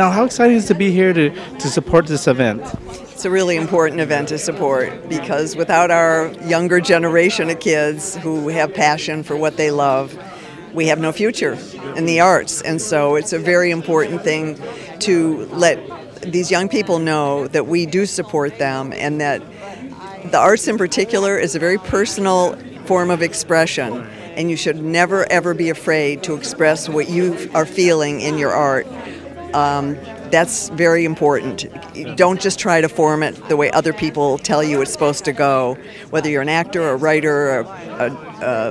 Now, how exciting is it to be here to support this event? It's a really important event to support because without our younger generation of kids who have passion for what they love, we have no future in the arts. And so it's a very important thing to let these young people know that we do support them and that the arts in particular is a very personal form of expression. And you should never ever be afraid to express what you are feeling in your art. That's very important. Don't just try to form it the way other people tell you it's supposed to go. Whether you're an actor, a writer,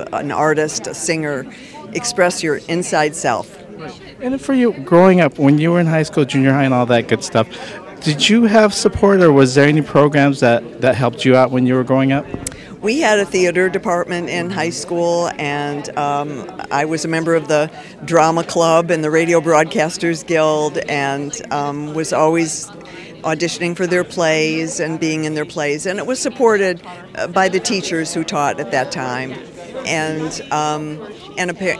an artist, a singer, express your inside self. And for you, growing up, when you were in high school, junior high, and all that good stuff, did you have support, or was there any programs that helped you out when you were growing up? We had a theater department in high school, and I was a member of the drama club and the Radio Broadcasters Guild, and was always auditioning for their plays and being in their plays. And it was supported by the teachers who taught at that time, and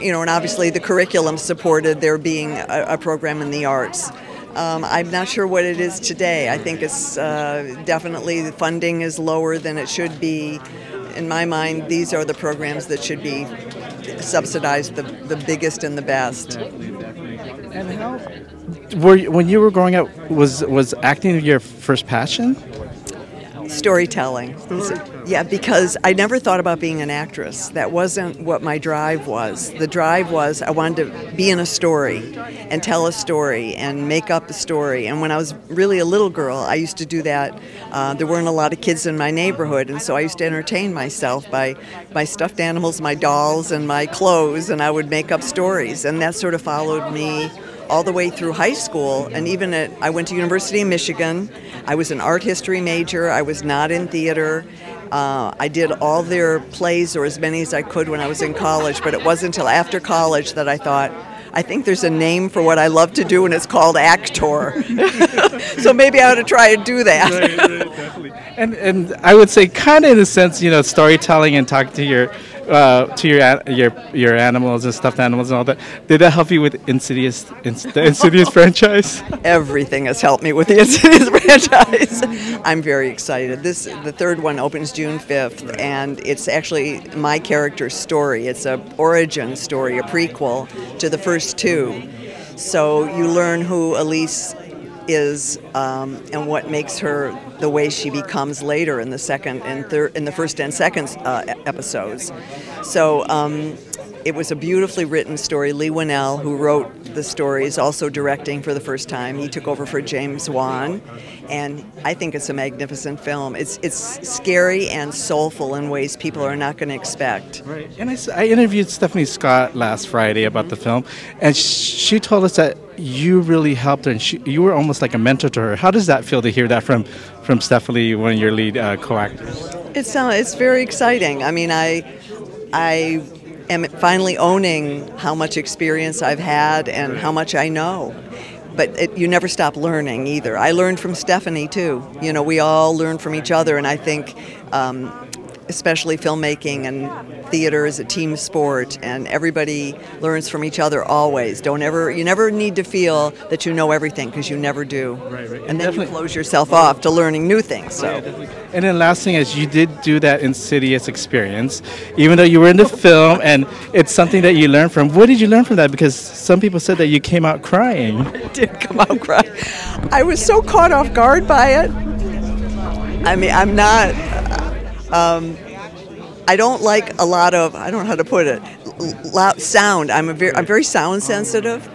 you know, and obviously the curriculum supported there being a program in the arts. I'm not sure what it is today. I think it's definitely the funding is lower than it should be. In my mind, these are the programs that should be subsidized the biggest and the best. And how, when you were growing up, was acting your first passion? Storytelling. Yeah, because I never thought about being an actress. That wasn't what my drive was. The drive was I wanted to be in a story and tell a story and make up a story. And when I was really a little girl, I used to do that. There weren't a lot of kids in my neighborhood, and so I used to entertain myself by my stuffed animals, my dolls, and my clothes, and I would make up stories. And that sort of followed me all the way through high school, and even I went to University of Michigan. I was an art history major. I was not in theater. I did all their plays, or as many as I could, when I was in college, but it wasn't until after college that I thought, I think there's a name for what I love to do, and it's called actor. So maybe I ought to try and do that. Right, definitely. And I would say, kind of in a sense, you know, storytelling and talking to your animals and stuffed animals and all that. Did that help you with the Insidious franchise? Everything has helped me with the Insidious franchise. I'm very excited. The third one opens June 5th, and it's actually my character's story. It's an origin story, a prequel to the first two. So you learn who Elise is and what makes her the way she becomes later in the second and third, in the first and second episodes. So it was a beautifully written story. Lee Winnell, who wrote the story, is also directing for the first time. He took over for James Wan, and I think it's a magnificent film. It's scary and soulful in ways people are not going to expect. Right. And I interviewed Stephanie Scott last Friday about the film, and she told us that you really helped her, and you were almost like a mentor to her. How does that feel to hear that from Stephanie, one of your lead co-actors? It's very exciting. I mean, I am finally owning how much experience I've had and how much I know. But you never stop learning either. I learned from Stephanie too. You know, we all learn from each other, and I think especially filmmaking and theater is a team sport, and everybody learns from each other always. You never need to feel that you know everything, because you never do. Right. And then you close yourself off to learning new things. So. And then last thing is, you did do that Insidious experience, even though you were in the film, and it's something that you learned from. What did you learn from that? Because some people said that you came out crying. I did come out crying. I was so caught off guard by it. I mean, I'm not... I don't like a lot of, I don't know how to put it, loud sound. I'm very sound sensitive,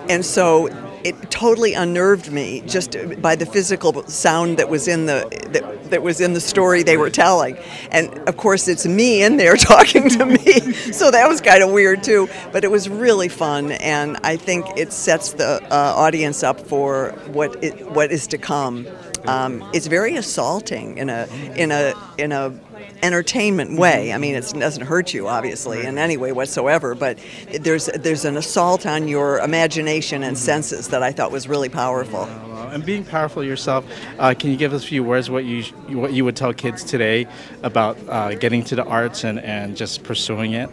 and so it totally unnerved me just by the physical sound that was in the story they were telling. And of course it's me in there talking to me, so that was kind of weird too. But it was really fun, and I think it sets the audience up for what is to come. It's very assaulting in a entertainment way. I mean, it doesn't hurt you, obviously, in any way whatsoever, but there's an assault on your imagination and senses that I thought was really powerful. And being powerful yourself, can you give us a few words what you would tell kids today about getting to the arts and just pursuing it?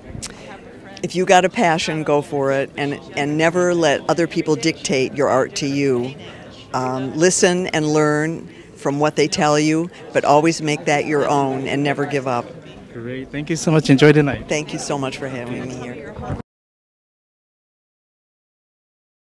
if you got a passion, go for it, and never let other people dictate your art to you. Listen and learn from what they tell you, but always make that your own and never give up. Great. Thank you so much. Enjoy the night. Thank you so much for having me here.